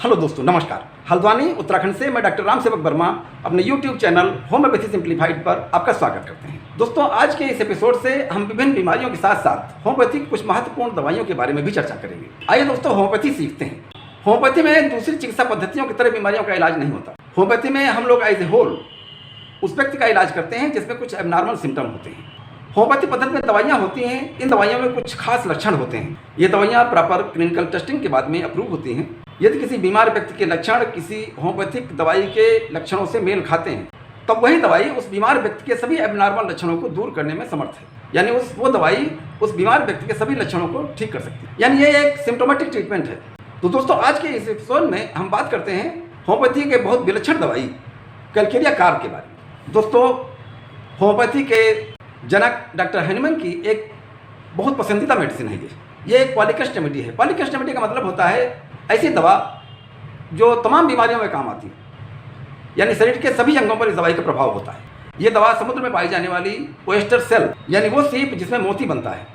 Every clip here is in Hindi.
हेलो दोस्तों, नमस्कार। हल्द्वानी उत्तराखंड से मैं डॉक्टर राम सेवक वर्मा अपने यूट्यूब चैनल होम्योपैथी सिंप्लीफाइड पर आपका स्वागत करते हैं। दोस्तों, आज के इस एपिसोड से हम विभिन्न बीमारियों के साथ साथ होम्योपैथी की कुछ महत्वपूर्ण दवाइयों के बारे में भी चर्चा करेंगे। आइए दोस्तों, होम्योपैथी सीखते हैं। होम्योपैथी में दूसरी चिकित्सा पद्धतियों की तरह बीमारियों का इलाज नहीं होता। होम्योपैथी में हम लोग एज ए होल उस व्यक्ति का इलाज करते हैं जिसमें कुछ एबनॉर्मल सिम्टम होते हैं। होम्योपैथी पद्धति में दवाइयाँ होती हैं। इन दवाइयों में कुछ खास लक्षण होते हैं। ये दवाइयाँ प्रॉपर क्लिनिकल टेस्टिंग के बाद में अप्रूव होती हैं। यदि किसी बीमार व्यक्ति के लक्षण किसी होम्योपैथिक दवाई के लक्षणों से मेल खाते हैं, तब वही दवाई उस बीमार व्यक्ति के सभी एबनॉर्मल लक्षणों को दूर करने में समर्थ है। यानी वो दवाई उस बीमार व्यक्ति के सभी लक्षणों को ठीक कर सकती है। यानी ये एक सिम्टोमेटिक ट्रीटमेंट है। तो दोस्तों, आज के इस एपिसोड में हम बात करते हैं होम्योपैथी के बहुत विलक्षण दवाई कैलकेरिया कार्ब के बारे में। दोस्तों, होम्योपैथी के जनक डॉक्टर हैनीमैन की एक बहुत पसंदीदा मेडिसिन है ये एक पॉलीकस रेमेडी है। पॉलीकस रेमेडी का मतलब होता है ऐसी दवा जो तमाम बीमारियों में काम आती है, यानी शरीर के सभी अंगों पर इस दवाई का प्रभाव होता है। ये दवा समुद्र में पाई जाने वाली ओयस्टर सेल, यानी वो सीप जिसमें मोती बनता है,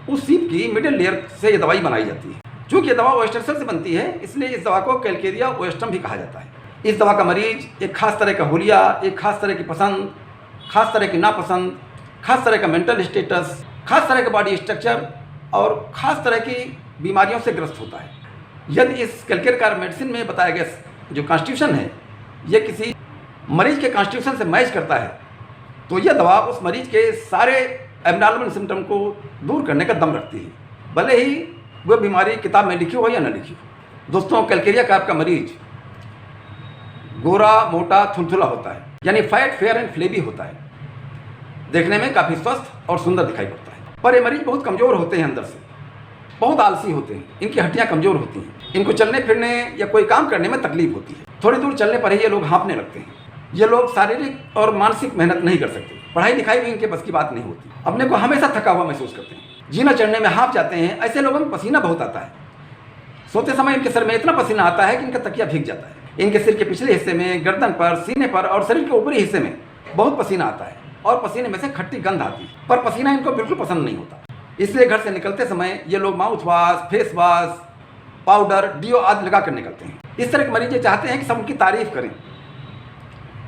उस सीप की मिडिल लेयर से ये दवाई बनाई जाती है। चूँकि ये दवा ओयस्टर सेल से बनती है, इसलिए इस दवा को कैलकेरिया ओयस्ट्रम भी कहा जाता है। इस दवा का मरीज एक खास तरह का हुलिया, एक खास तरह की पसंद, खास तरह की नापसंद, खास तरह का मेंटल स्टेटस, खास तरह का बॉडी स्ट्रक्चर और खास तरह की बीमारियों से ग्रस्त होता है। यदि इस कैलकेरिया कार्ब मेडिसिन में बताया गया जो कॉन्स्टिट्यूशन है, ये किसी मरीज के कॉन्स्टिट्यूशन से मैच करता है, तो यह दवा उस मरीज के सारे एबनॉर्मल सिम्टम को दूर करने का दम रखती है, भले ही वह बीमारी किताब में लिखी हो या न लिखी हो। दोस्तों, कैलकेरिया कार्ब का मरीज गोरा, मोटा, थुलथुला होता है, यानी फैट, फेयर एंड फ्लेबी होता है। देखने में काफ़ी स्वस्थ और सुंदर दिखाई पड़ता है। पर ये मरीज बहुत कमज़ोर होते हैं, अंदर से बहुत आलसी होते हैं। इनकी हड्डियाँ कमज़ोर होती हैं। इनको चलने फिरने या कोई काम करने में तकलीफ होती है। थोड़ी दूर चलने पर ही ये लोग हाँफने लगते हैं। ये लोग शारीरिक और मानसिक मेहनत नहीं कर सकते। पढ़ाई लिखाई भी इनके बस की बात नहीं होती। अपने को हमेशा थका हुआ महसूस करते हैं। जीना चढ़ने में हाँफ जाते हैं। ऐसे लोगों में पसीना बहुत आता है। सोते समय इनके सर में इतना पसीना आता है कि इनका तकिया भीग जाता है। इनके सिर के पिछले हिस्से में, गर्दन पर, सीने पर और शरीर के ऊपरी हिस्से में बहुत पसीना आता है और पसीने में से खट्टी गंध आती है। पर पसीना इनको बिल्कुल पसंद नहीं होता। इसलिए घर से निकलते समय ये लोग mouth wash, face wash, powder, deo आदि लगा कर निकलते हैं। इस तरह के मरीज ये चाहते हैं कि सब उनकी तारीफ करें,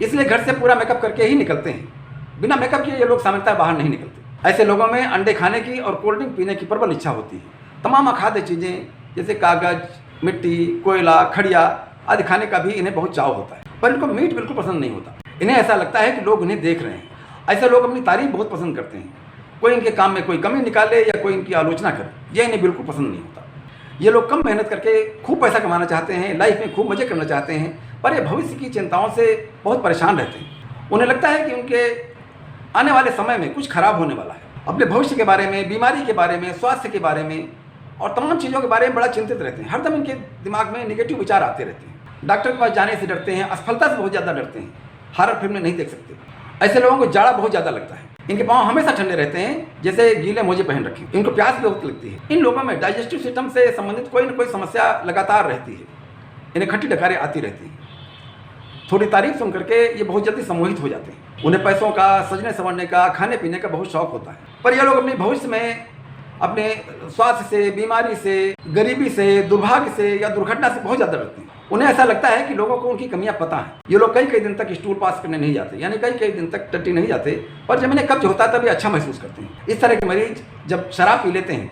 इसलिए घर से पूरा मेकअप करके ही निकलते हैं। बिना मेकअप किए ये लोग सामान्यतः बाहर नहीं निकलते। ऐसे लोगों में अंडे खाने की और कोल्ड ड्रिंक पीने की प्रबल इच्छा होती है। तमाम अखाद्य चीज़ें जैसे कागज, मिट्टी, कोयला, खड़िया आदि खाने का भी इन्हें बहुत चाव होता है। पर इनको मीट बिल्कुल पसंद नहीं होता। इन्हें ऐसा लगता है कि लोग इन्हें देख रहे हैं। ऐसे लोग अपनी तारीफ बहुत पसंद करते हैं। कोई इनके काम में कोई कमी निकाले या कोई इनकी आलोचना करे, यह इन्हें बिल्कुल पसंद नहीं होता। ये लोग कम मेहनत करके खूब पैसा कमाना चाहते हैं, लाइफ में खूब मजे करना चाहते हैं, पर ये भविष्य की चिंताओं से बहुत परेशान रहते हैं। उन्हें लगता है कि उनके आने वाले समय में कुछ खराब होने वाला है। अपने भविष्य के बारे में, बीमारी के बारे में, स्वास्थ्य के बारे में और तमाम चीज़ों के बारे में बड़ा चिंतित रहते हैं। हरदम इनके दिमाग में निगेटिव विचार आते रहते हैं। डॉक्टर के पास जाने से डरते हैं। असफलता से बहुत ज़्यादा डरते हैं। हॉरर फिल्में नहीं देख सकते। ऐसे लोगों को जाड़ा बहुत ज़्यादा लगता है। इनके पाँव हमेशा ठंडे रहते हैं, जैसे गीले मोजे पहन रखे। इनको प्यास भी बहुत लगती है। इन लोगों में डाइजेस्टिव सिस्टम से संबंधित कोई न कोई समस्या लगातार रहती है। इन्हें खट्टी डकारें आती रहती हैं। थोड़ी तारीफ सुन करके ये बहुत जल्दी सम्मोहित हो जाते हैं। उन्हें पैसों का, सजने संवरने का, खाने पीने का बहुत शौक होता है। पर ये लोग अपने भविष्य में अपने स्वास्थ्य से, बीमारी से, गरीबी से, दुर्भाग्य से या दुर्घटना से बहुत ज़्यादा डरते हैं। उन्हें ऐसा लगता है कि लोगों को उनकी कमियां पता हैं। ये लोग कई दिन तक स्टूल पास करने नहीं जाते, यानी कई दिन तक टट्टी नहीं जाते, पर जब इन्हें कब्ज होता है तभी अच्छा महसूस करते हैं। इस तरह के मरीज जब शराब पी लेते हैं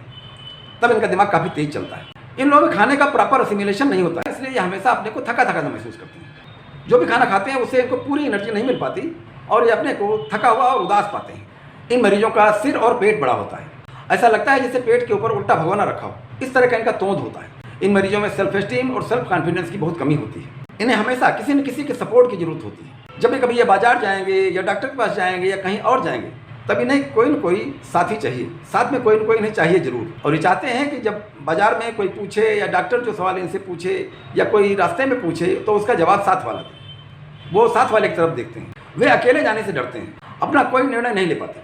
तब इनका दिमाग काफ़ी तेज चलता है। इन लोगों में खाने का प्रॉपर असिमिलेशन नहीं होता है, इसलिए ये हमेशा अपने को थका थका महसूस करते हैं। जो भी खाना खाते हैं उससे इनको पूरी एनर्जी नहीं मिल पाती और ये अपने को थका हुआ और उदास पाते हैं। इन मरीजों का सिर और पेट बड़ा होता है। ऐसा लगता है जैसे पेट के ऊपर उल्टा भगोना रखा हो। इस तरह का इनका तोंद होता है। इन मरीजों में सेल्फ एस्टीम और सेल्फ कॉन्फिडेंस की बहुत कमी होती है। इन्हें हमेशा किसी न किसी के सपोर्ट की जरूरत होती है। जब भी कभी ये बाजार जाएंगे या डॉक्टर के पास जाएंगे या कहीं और जाएंगे, तब इन्हें कोई न कोई साथी चाहिए। साथ में कोई न कोई इन्हें चाहिए जरूर। और ये चाहते हैं कि जब बाजार में कोई पूछे या डॉक्टर जो सवाल इनसे पूछे या कोई रास्ते में पूछे तो उसका जवाब साथ वाला दे। वो साथ वाले की तरफ देखते हैं। वे अकेले जाने से डरते हैं। अपना कोई निर्णय नहीं ले पाते।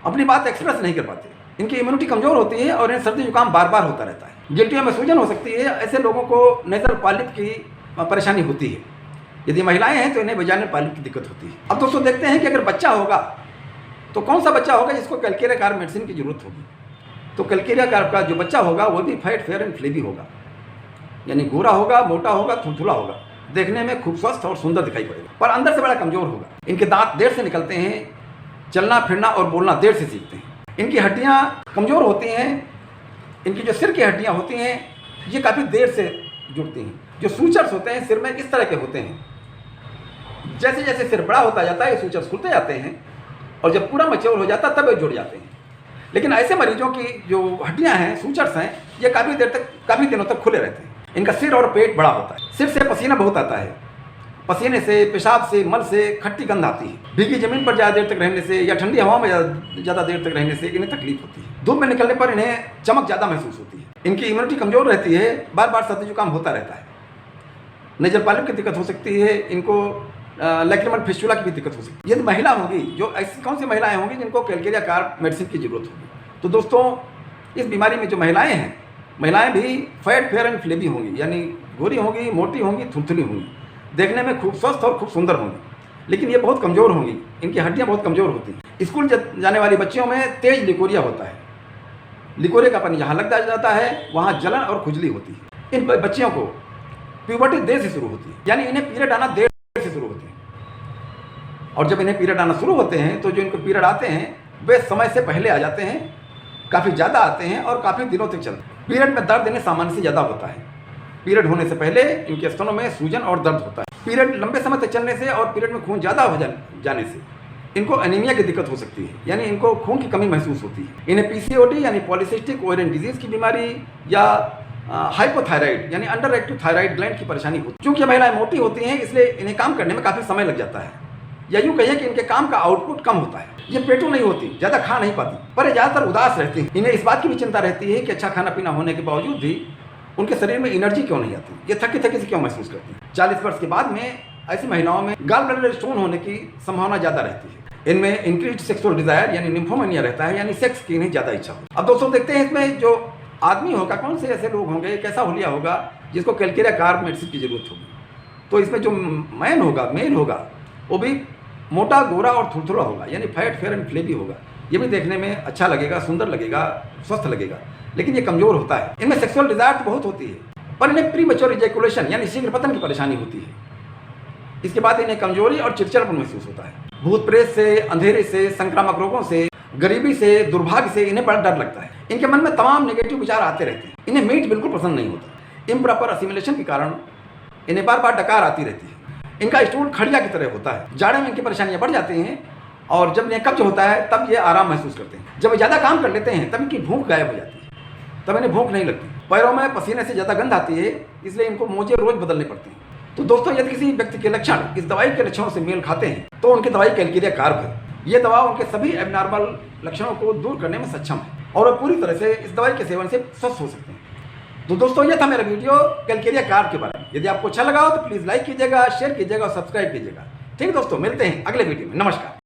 अपनी बात एक्सप्रेस नहीं कर पाते। इनकी इम्यूनिटी कमज़ोर होती है और इन्हें सर्दी जुकाम बार बार होता रहता है। गिल्टियों में सूजन हो सकती है। ऐसे लोगों को नेजल पॉलिप की परेशानी होती है। यदि महिलाएं हैं तो इन्हें वजाइनल पॉलिप की दिक्कत होती है। अब दोस्तों, देखते हैं कि अगर बच्चा होगा तो कौन सा बच्चा होगा जिसको कैलकेरिया कार्ब मेडिसिन की जरूरत होगी। तो कैलकेरिया कार्ब का जो बच्चा होगा वो भी फैट, फेयर एंड फ्लेबी होगा। यानी गोरा होगा, मोटा होगा, थुलथुला होगा, देखने में खूब स्वस्थ और सुंदर दिखाई पड़ेगा, पर अंदर से बड़ा कमजोर होगा। इनके दांत देर से निकलते हैं, चलना फिरना और बोलना देर से सीखते हैं। इनकी हड्डियाँ कमज़ोर होती हैं। इनकी जो सिर की हड्डियाँ होती हैं ये काफ़ी देर से जुड़ती हैं। जो सूचर्स होते हैं सिर में इस तरह के होते हैं। जैसे जैसे सिर बड़ा होता जाता है ये सूचर्स खुलते जाते हैं और जब पूरा मैच्योर हो जाता है तब ये जुड़ जाते हैं। लेकिन ऐसे मरीजों की जो हड्डियाँ हैं, सूचर्स हैं, ये काफ़ी दिनों तक खुले रहते हैं। इनका सिर और पेट बड़ा होता है। सिर से पसीना बहुत आता है। पसीने से, पेशाब से, मल से खट्टी गंध आती है। भीगी जमीन पर ज़्यादा देर तक रहने से या ठंडी हवा में ज़्यादा देर तक रहने से इन्हें तकलीफ होती है। धूप में निकलने पर इन्हें चमक ज़्यादा महसूस होती है। इनकी इम्यूनिटी कमज़ोर रहती है, बार बार सर्दी जुकाम होता रहता है। नेजल पॉलिप की दिक्कत हो सकती है। इनको लैक्रिमल फिस्टुला की भी दिक्कत हो सकती है। यदि महिला होगी, जो ऐसी कौन सी महिलाएं होंगी जिनको कैलकेरिया कार्प मेडिसिन की जरूरत होगी? तो दोस्तों, इस बीमारी में जो महिलाएं हैं, महिलाएं भी फैट, फेयर एंड फ्लेबी होंगी, यानी गोरी होंगी, मोटी होंगी, थुलथुली होंगी, देखने में खूब स्वस्थ और खूब सुंदर होंगी। लेकिन ये बहुत कमज़ोर होंगी। इनकी हड्डियाँ बहुत कमज़ोर होती हैं। स्कूल जाने वाली बच्चियों में तेज लिकोरिया होता है। लिकोरिया का पानी जहाँ लग जाता है वहाँ जलन और खुजली होती है। इन बच्चियों को प्यूबर्टी देर से शुरू होती है, यानी इन्हें पीरियड आना देर से शुरू होते हैं। और जब इन्हें पीरियड आना शुरू होते हैं तो जो इनको पीरियड आते हैं वे समय से पहले आ जाते हैं, काफ़ी ज़्यादा आते हैं और काफ़ी दिनों तक चलते हैं। पीरियड में दर्द इन्हें सामान्य से ज़्यादा होता है। पीरियड होने से पहले इनके स्तनों में सूजन और दर्द होता है। पीरियड लंबे समय तक चलने से और पीरियड में खून ज़्यादा हो जाने से इनको एनीमिया की दिक्कत हो सकती है, यानी इनको खून की कमी महसूस होती है। इन्हें पीसीओडी यानी पॉलीसिस्टिक ओवेरियन डिजीज़ की बीमारी या हाइपोथायराइड यानी अंडर एक्टिव थायराइड ग्लैंड की परेशानी होती है। चूँकि महिलाएं मोटी होती हैं इसलिए इन्हें काम करने में काफ़ी समय लग जाता है, या यूँ कहिए कि इनके काम का आउटपुट कम होता है। ये पेटू नहीं होती, ज़्यादा खा नहीं पाती, पर ये ज़्यादातर उदास रहती हैं। इन्हें इस बात की भी चिंता रहती है कि अच्छा खाना पीना होने के बावजूद भी उनके शरीर में एनर्जी क्यों नहीं आती, ये थकी थकी से क्यों महसूस करती हैं। 40 वर्ष के बाद में ऐसी महिलाओं में गॉल ब्लैडर स्टोन होने की संभावना ज़्यादा रहती है। इनमें इंक्रीज्ड सेक्सुअल डिजायर यानी निम्फोमेनिया रहता है, यानी सेक्स की इन्हें ज़्यादा इच्छा हो। अब दोस्तों देखते हैं इसमें जो आदमी होगा, कौन से ऐसे लोग होंगे, कैसा हुलिया होगा जिसको कैलकेरिया कार्प मेडिसिन की जरूरत होगी। तो इसमें जो मेल होगा वो भी मोटा, गोरा और थुलथुला होगा, यानी फैट, फेयर एंड फ्लेबी होगा। ये भी देखने में अच्छा लगेगा, सुंदर लगेगा, स्वस्थ लगेगा, लेकिन ये कमज़ोर होता है। इनमें सेक्सुअल डिजायर तो बहुत होती है, पर इन्हें प्रीमेच्योर इजैकुलेशन यानी शीघ्र पतन की परेशानी होती है। इसके बाद इन्हें कमजोरी और चिड़चिड़ापन महसूस होता है। भूत प्रेत से, अंधेरे से, संक्रामक रोगों से, गरीबी से, दुर्भाग्य से इन्हें बड़ा डर लगता है। इनके मन में तमाम नेगेटिव विचार आते रहते हैं। इन्हें मीट बिल्कुल पसंद नहीं होता। इम्प्रॉपर असिमिलेशन के कारण इन्हें बार बार डकार आती रहती है। इनका स्टूल खड़िया की तरह होता है। जाड़े में इनकी परेशानियां बढ़ जाती हैं और जब इन्हें कब्ज होता है तब ये आराम महसूस करते हैं। जब ज़्यादा काम कर लेते हैं तब इनकी भूख गायब हो जाती है, तब इन्हें भूख नहीं लगती। पैरों में पसीने से ज़्यादा गंध आती है, इसलिए इनको मोजे रोज बदलने पड़ते हैं। तो दोस्तों, यदि किसी व्यक्ति के लक्षण इस दवाई के लक्षणों से मेल खाते हैं तो उनकी दवाई कैलकेरिया कार्प है। ये दवा उनके सभी एबनॉर्मल लक्षणों को दूर करने में सक्षम है और वे पूरी तरह से इस दवाई के सेवन से स्वस्थ हो सकते हैं। तो दोस्तों, ये था मेरा वीडियो कैलकेरिया कार्प के बारे में। यदि आपको अच्छा लगा हो तो प्लीज़ लाइक कीजिएगा, शेयर कीजिएगा और सब्सक्राइब कीजिएगा। ठीक है दोस्तों, मिलते हैं अगले वीडियो में। नमस्कार।